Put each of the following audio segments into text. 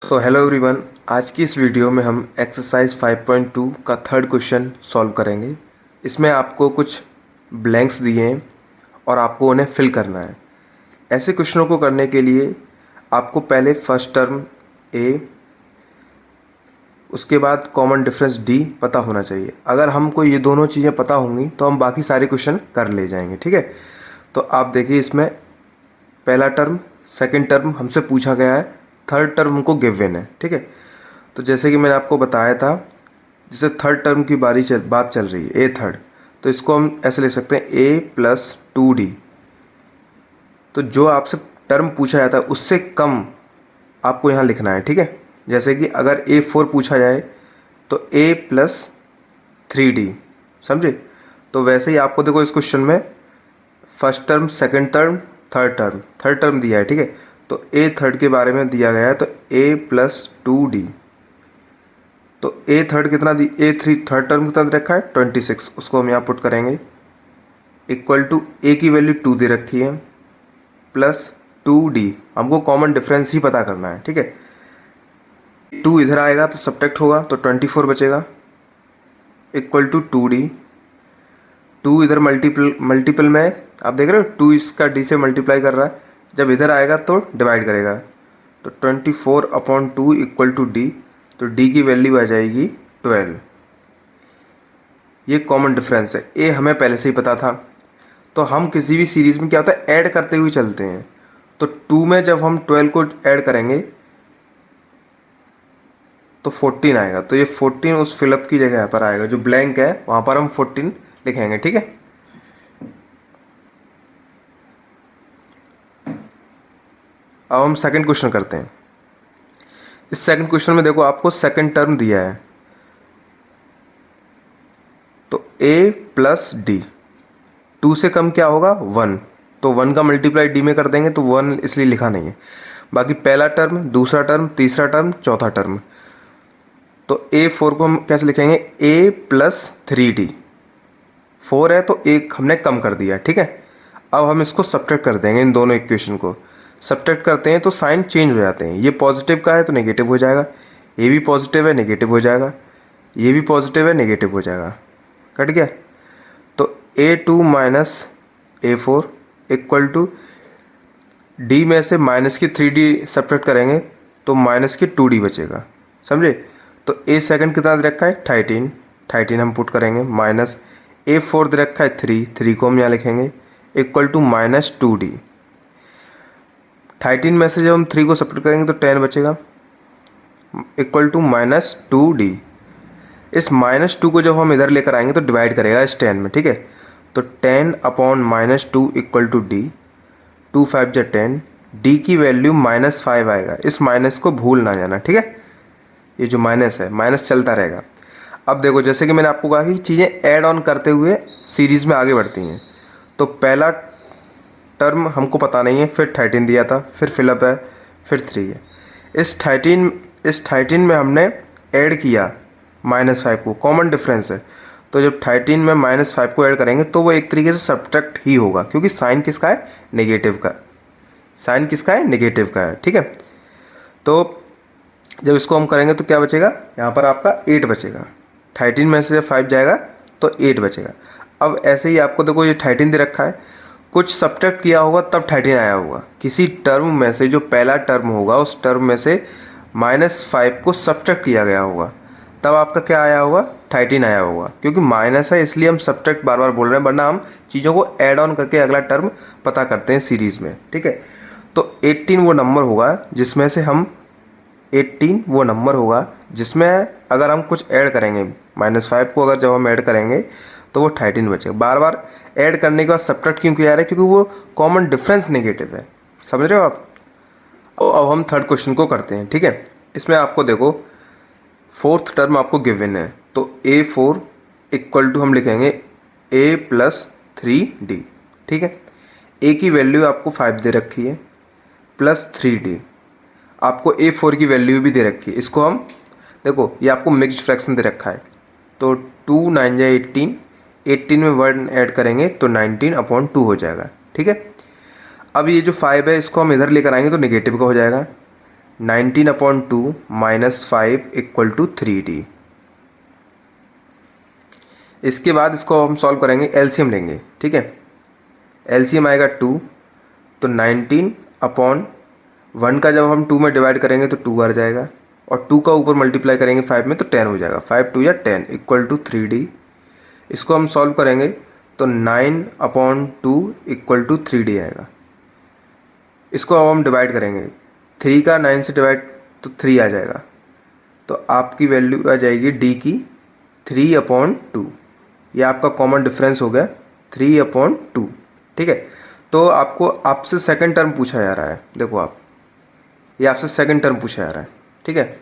तो hello everyone, आज की इस वीडियो में हम एक्सरसाइज 5.2 का थर्ड क्वेश्चन सॉल्व करेंगे। इसमें आपको कुछ ब्लैंक्स दिए हैं और आपको उन्हें फिल करना है। ऐसे क्वेश्चनों को करने के लिए आपको पहले फर्स्ट टर्म ए, उसके बाद कॉमन डिफरेंस डी पता होना चाहिए। अगर हमको ये दोनों चीज़ें पता होंगी तो हम बाकी सारे क्वेश्चन कर ले जाएंगे। ठीक है, तो आप देखिए इसमें पहला टर्म, सेकंड टर्म हमसे पूछा गया है, थर्ड टर्म हमको गिवन है। ठीक है, तो जैसे कि मैंने आपको बताया था, जैसे थर्ड टर्म की बात चल रही है, ए थर्ड, तो इसको हम ऐसे ले सकते हैं ए प्लस 2d। तो जो आपसे टर्म पूछा जाता है उससे कम आपको यहाँ लिखना है। ठीक है, जैसे कि अगर A4 पूछा जाए तो a प्लस 3d, समझे। तो वैसे ही आपको देखो इस क्वेश्चन में first term, second term, third term दिया है। ठीक है, तो ए थर्ड के बारे में दिया गया है, तो a प्लस 2d। तो ए थर्ड कितना दी, थर्ड टर्म कितना दे रखा है 26, उसको हम यहाँ पुट करेंगे इक्वल टू ए की वैल्यू 2 दे रखी है प्लस 2d। हमको कॉमन डिफरेंस ही पता करना है। ठीक है, 2 इधर आएगा तो सब्ट्रैक्ट होगा तो 24 बचेगा इक्वल टू 2d। 2 इधर मल्टीपल में है, आप देख रहे हो 2 इसका d से मल्टीप्लाई कर रहा है, जब इधर आएगा तो डिवाइड करेगा, तो 24/2 इक्वल टू d। तो d की वैल्यू आ जाएगी 12। ये कॉमन डिफरेंस है। ए हमें पहले से ही पता था, तो हम किसी भी सीरीज़ में क्या होता है ऐड करते हुए चलते हैं। तो 2 में जब हम 12 को ऐड करेंगे तो 14 आएगा, तो ये 14 उस फिलअप की जगह पर आएगा, जो ब्लैंक है वहाँ पर हम 14 लिखेंगे। ठीक है, अब हम सेकंड क्वेश्चन करते हैं। इस सेकंड क्वेश्चन में देखो आपको सेकंड टर्म दिया है, तो a प्लस डी, 2 से कम क्या होगा 1, तो 1 का मल्टीप्लाई d में कर देंगे, तो 1 इसलिए लिखा नहीं है। बाकी पहला टर्म, दूसरा टर्म, तीसरा टर्म, चौथा टर्म, तो a4 को हम कैसे लिखेंगे a प्लस 3d। 4 है तो एक हमने कम कर दिया। ठीक है, अब हम इसको सब्ट्रैक्ट कर देंगे, इन दोनों इक्वेशन को सब्ट्रैक्ट करते हैं तो साइन चेंज हो जाते हैं। ये पॉजिटिव का है तो नेगेटिव हो जाएगा, ये भी पॉजिटिव है नेगेटिव हो जाएगा, ये भी पॉजिटिव है नेगेटिव हो जाएगा, कट गया। तो a2 minus a4 equal to d में से माइनस की 3d सब्ट्रैक्ट करेंगे तो माइनस की 2d बचेगा, समझे। तो a सेकंड कितना दे रखा है 13 हम पुट करेंगे, माइनस a4 दे रखा है 3 को हम यहाँ लिखेंगे इक्वल टू माइनस 2d। 13 में से जब हम 3 को सब्ट्रैक्ट करेंगे तो 10 बचेगा इक्वल टू माइनस 2d। इस माइनस 2 को जब हम इधर लेकर आएंगे तो डिवाइड करेगा इस 10 में। ठीक है, तो 10/-2 इक्वल टू d, 2 5 जा 10, d की वैल्यू -5 आएगा। इस माइनस को भूल ना जाना। ठीक है, ये जो माइनस है माइनस चलता रहेगा। अब देखो जैसे कि मैंने आपको कहा कि चीज़ें ऐड ऑन करते हुए सीरीज़ में आगे बढ़ती हैं, तो पहला टर्म हमको पता नहीं है, फिर 13 दिया था, फिर फिलअप है, फिर 3 है। इस 13 में हमने ऐड किया -5 को, कॉमन डिफरेंस है, तो जब 13 में -5 को ऐड करेंगे तो वो एक तरीके से सब्ट्रैक्ट ही होगा, क्योंकि साइन किसका है नेगेटिव का, साइन किसका है नेगेटिव का है। ठीक है, तो जब इसको हम करेंगे तो क्या बचेगा, यहाँ पर आपका 8 बचेगा। 13 में से जब 5 जाएगा तो 8 बचेगा। अब ऐसे ही आपको देखो ये 13 दे रखा है, कुछ सब्ट्रैक्ट किया होगा तब 13 आया होगा। किसी टर्म में से जो पहला टर्म होगा उस टर्म में से -5 को सब्ट्रैक्ट किया गया होगा, तब आपका क्या आया होगा 13 आया होगा। क्योंकि माइनस है इसलिए हम सब्ट्रैक्ट बार बार बोल रहे हैं, वरना हम चीज़ों को ऐड ऑन करके अगला टर्म पता करते हैं सीरीज़ में। ठीक है, तो 18 वो नंबर होगा जिसमें से हम 18 वो नंबर होगा जिसमें अगर हम कुछ ऐड करेंगे, -5 को अगर जब हम ऐड करेंगे तो वो 13 बचेगा। बार बार ऐड करने के बाद सब्ट्रैक्ट क्यों किया जा रहा है, क्योंकि वो कॉमन डिफरेंस नेगेटिव है, समझ रहे हो आप। अब हम थर्ड क्वेश्चन को करते हैं। ठीक है, इसमें आपको देखो फोर्थ टर्म आपको गिवन है, तो a4 इक्वल टू हम लिखेंगे a प्लस 3d। ठीक है, a की वैल्यू आपको 5 दे रखी है प्लस 3d, आपको a4 की वैल्यू भी दे रखी है। इसको हम देखो, ये आपको मिक्स्ड फ्रैक्शन दे रखा है, तो 2 9 जा 18, 18 में 1 ऐड करेंगे तो 19/2 हो जाएगा। ठीक है, अब ये जो 5 है इसको हम इधर लेकर आएंगे तो नेगेटिव का हो जाएगा, 19/2 -5 इक्वल टू 3D। इसके बाद इसको हम सॉल्व करेंगे, एलसीएम लेंगे, ठीक है। एलसीएम आएगा 2, तो 19/1 का जब हम 2 में डिवाइड करेंगे तो 2 आ जाएगा, और 2 का ऊपर मल्टीप्लाई करेंगे 5 में तो 10 हो जाएगा। 5 2 या 10 इक्वल टू 3D। इसको हम सॉल्व करेंगे तो 9/2 इक्वल टू 3D आएगा। इसको अब हम डिवाइड करेंगे, 3 का 9 से डिवाइड तो 3 आ जाएगा, तो आपकी वैल्यू आ जाएगी D की 3/2। ये आपका कॉमन डिफरेंस हो गया 3/2, ठीक है। तो आपसे सेकंड टर्म पूछा जा रहा है, देखो आप, ये आपसे सेकंड टर्म पूछा जा रहा है, ठीक है।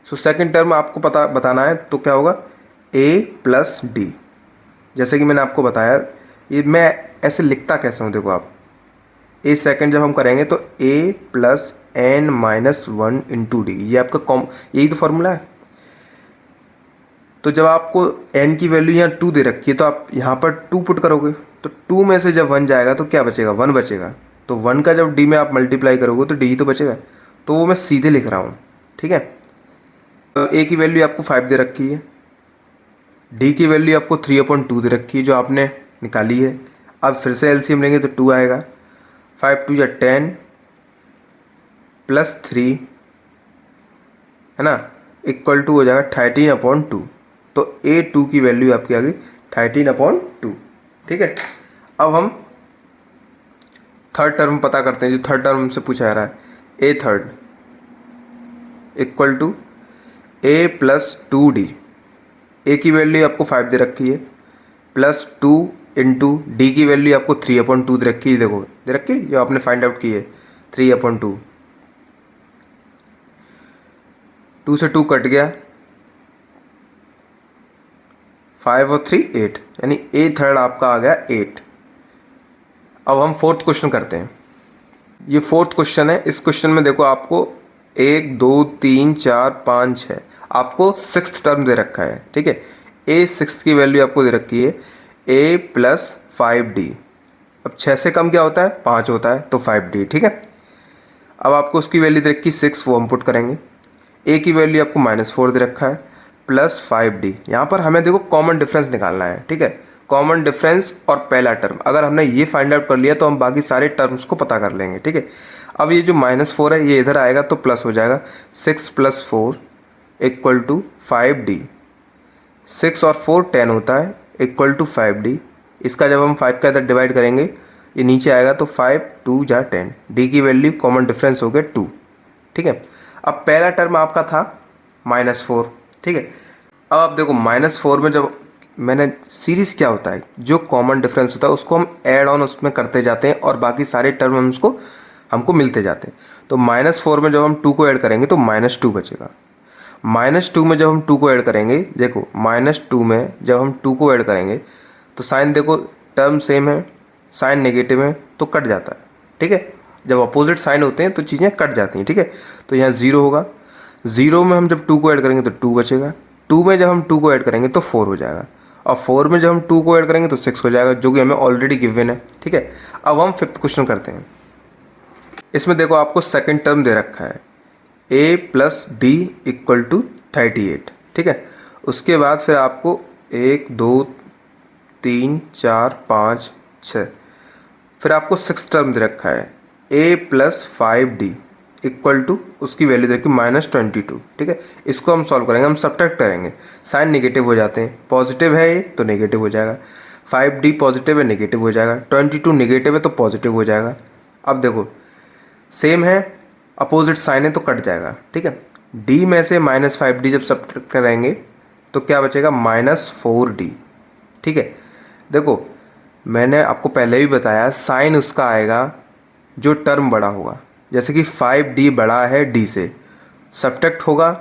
सो सेकंड टर्म आपको बताना है, तो क्या होगा A प्लस D। जैसे कि मैंने आपको बताया, ये मैं ऐसे लिखता कैसे हूँ, देखो आप, A सेकंड जब हम करेंगे तो A plus n-1 into D, ये आपका यही तो फॉर्मूला है। तो जब आपको n की वैल्यू यहाँ 2 दे रखी है तो आप यहाँ पर 2 पुट करोगे, तो 2 में से जब 1 जाएगा तो क्या बचेगा, 1 बचेगा। तो 1 का जब d में आप मल्टीप्लाई करोगे तो d तो बचेगा, तो वो मैं सीधे लिख रहा हूँ, ठीक है। तो a की वैल्यू आपको 5 दे रखी है, d की वैल्यू आपको 3/2 दे रखी है जो आपने निकाली है। अब फिर से एलसीएम लेंगे तो 2 आएगा, 5 2 या 10 प्लस 3 है ना, इक्वल टू हो जाएगा 13/2। तो A2 की वैल्यू आपकी आ गई 13/2, ठीक है। अब हम थर्ड टर्म पता करते हैं, जो थर्ड टर्म से पूछा जा रहा है, A third equal to A plus 2D। A की वैल्यू आपको 5 दे रखी है, प्लस 2 इंटू D की वैल्यू आपको 3/2 दे रखी है, देखो दे रखी है जो आपने फाइंड आउट की है 3/2। 2 से 2 कट गया, 5 और 3 8, यानी A थर्ड आपका आ गया 8। अब हम फोर्थ क्वेश्चन करते हैं। ये फोर्थ क्वेश्चन है। इस क्वेश्चन में देखो आपको 1 2 3 4 5 6, आपको सिक्स्थ टर्म दे रखा है, ठीक है। A सिक्स्थ की वैल्यू आपको दे रखी है A प्लस 5D। अब 6 से कम क्या होता है, 5 होता है, तो 5D, ठीक है। अब आपको उसकी वैल्यू दे रखी 6, वो हम पुट करेंगे। A की वैल्यू आपको -4 दे रखा है, प्लस 5D। यहाँ पर हमें देखो कॉमन डिफरेंस निकालना है, ठीक है। कॉमन डिफरेंस और पहला टर्म अगर हमने ये फाइंड आउट कर लिया तो हम बाकी सारे टर्म्स को पता कर लेंगे, ठीक है। अब ये जो -4 है ये इधर आएगा तो प्लस हो जाएगा, 6 + 4 इक्वल टू 5D। 6 और 4 10 होता है, इक्वल टू 5D। इसका जब हम 5 का इधर डिवाइड करेंगे ये नीचे आएगा तो 5 2 जा 10, D की वैल्यू कॉमन डिफरेंस हो गया 2, ठीक है। अब पहला टर्म आपका था -4, ठीक है। अब आप देखो -4 में जब मैंने सीरीज़ क्या होता है, जो कॉमन डिफरेंस होता है उसको हम ऐड ऑन उसमें करते जाते हैं और बाकी सारे टर्म हमको मिलते जाते हैं। तो -4 में जब हम 2 को ऐड करेंगे तो -2 बचेगा। -2 में जब हम 2 को ऐड करेंगे, देखो -2 में जब हम 2 को ऐड करेंगे तो साइन देखो टर्म सेम है, साइन नेगेटिव है तो कट जाता है, ठीक है। जब अपोजिट साइन होते हैं तो चीज़ें कट जाती हैं, ठीक है। तो यहाँ 0 होगा, 0 में हम जब 2 को ऐड करेंगे तो 2 बचेगा, 2 में जब हम 2 को ऐड करेंगे तो 4 हो जाएगा, और 4 में जब हम 2 को ऐड करेंगे तो 6 हो जाएगा, जो कि हमें ऑलरेडी गिवन है, ठीक है। अब हम फिफ्थ क्वेश्चन करते हैं। इसमें देखो आपको सेकंड टर्म दे रखा है A plus D equal to 38, ठीक है। उसके बाद फिर आपको 1 2 3 4 5 6, फिर आपको सिक्स टर्म दे रखा है A plus 5D equal to, उसकी वैल्यू दे रखी -22, ठीक है। इसको हम सॉल्व करेंगे, हम सब्ट्रैक्ट करेंगे, साइन नेगेटिव हो जाते हैं, पॉजिटिव है ये तो नेगेटिव हो जाएगा, 5D पॉजिटिव है नेगेटिव हो जाएगा, 22 नेगेटिव है तो पॉजिटिव हो जाएगा। अब देखो सेम है, अपोजिट साइन है तो कट जाएगा, ठीक है। D में से -5D जब सब्ट्रैक्ट करेंगे तो क्या बचेगा, -4D, ठीक है। देखो मैंने आपको पहले भी बताया, साइन उसका आएगा जो टर्म बड़ा होगा, जैसे कि 5D बड़ा है D से, सब्ट्रैक्ट होगा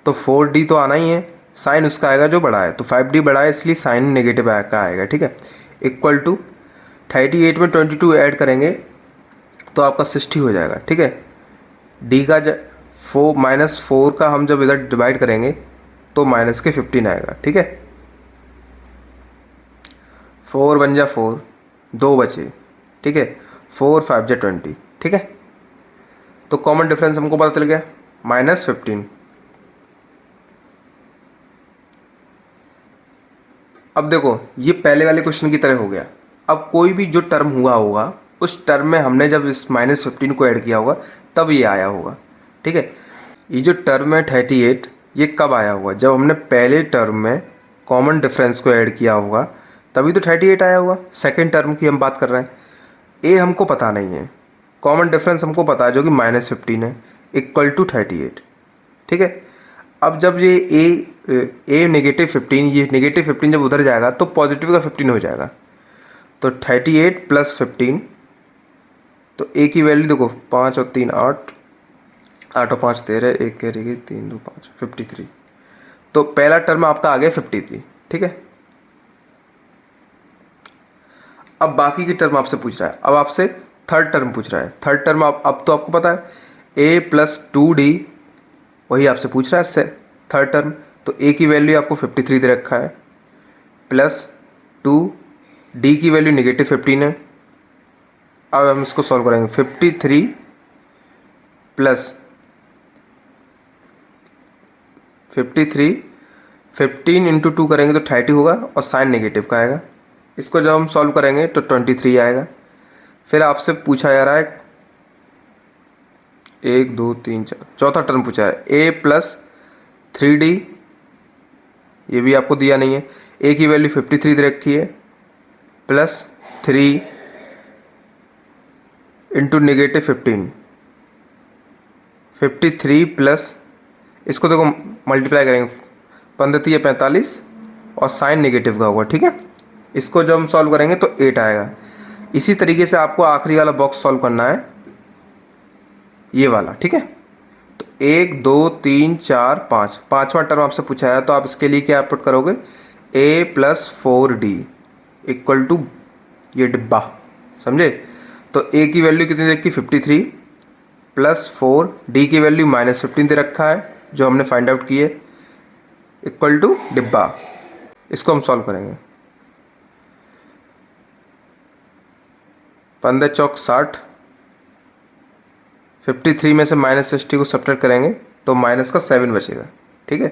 तो 4D तो आना ही है, साइन उसका आएगा जो बड़ा है, तो 5D बड़ा है इसलिए साइन नेगेटिव का आएगा, ठीक है। इक्वल टू 38 में 22 ऐड करेंगे तो आपका 60 हो जाएगा, ठीक है। D का -4 का हम जब इधर डिवाइड करेंगे तो माइनस के 15 आएगा, ठीक है। 4 1 जा 4, 2 बचे, ठीक है। 4 5 जा 20, ठीक है। तो कॉमन डिफरेंस हमको पता चल गया -15। अब देखो ये पहले वाले क्वेश्चन की तरह हो गया। अब कोई भी जो टर्म हुआ होगा उस टर्म में हमने जब इस -15 को ऐड किया होगा तब ये आया होगा, ठीक है। ये जो टर्म है 38 ये कब आया होगा, जब हमने पहले टर्म में कॉमन डिफरेंस को ऐड किया होगा तभी तो 38 आया होगा। सेकेंड टर्म की हम बात कर रहे हैं। ए हमको पता नहीं है, कॉमन डिफरेंस हमको पता है जो कि -15 है इक्वल टू 38, ठीक है। अब जब ये ए -15, ये -15 जब उधर जाएगा तो पॉजिटिव का 15 हो जाएगा। तो 38 + 15, तो ए की वैल्यू देखो 5 और 3 8, 8 और 5 13, 1 कैरी गई 3 2 5 53। तो पहला टर्म आपका आ गया 53, ठीक है। अब बाकी की टर्म आपसे पूछ रहा है, अब आपसे थर्ड टर्म पूछ रहा है। थर्ड टर्म अब तो आपको पता है a + 2d, वही आपसे पूछ रहा है थर्ड टर्म। तो a की वैल्यू आपको 53 दे रखा है प्लस 2, d की वैल्यू -15 है। अब हम इसको सॉल्व करेंगे। 53 + 53, 15 × 2 करेंगे तो 30 होगा और साइन नेगेटिव का आएगा। इसको जब हम सॉल्व करेंगे तो 23 आएगा। फिर आपसे पूछा जा रहा है 1 2 3 4, चौथा टर्म पूछा है a + 3d, ये भी आपको दिया नहीं है। a की वैल्यू 53 दे रखी है प्लस 3 × -15, 53 प्लस, इसको देखो मल्टीप्लाई करेंगे 15 3 45 और साइन नेगेटिव का होगा, ठीक है। इसको जब हम सॉल्व करेंगे तो 8 आएगा। इसी तरीके से आपको आखिरी वाला बॉक्स सॉल्व करना है, ये वाला, ठीक है। तो 1 2 3 4 5, पाँचवा टर्म आपसे पूछा है तो आप इसके लिए क्या पुट करोगे, a + 4d इक्वल टू ये डिब्बा, समझे। तो a की वैल्यू कितनी दे रखी 53 प्लस 4, d की वैल्यू -15 दे रखा है जो हमने फाइंड आउट की है इक्वल टू डिब्बा। इसको हम सॉल्व करेंगे। 15 चौक 60, 53 में से -60 को सब्ट्रैक्ट करेंगे तो माइनस का 7 बचेगा, ठीक है।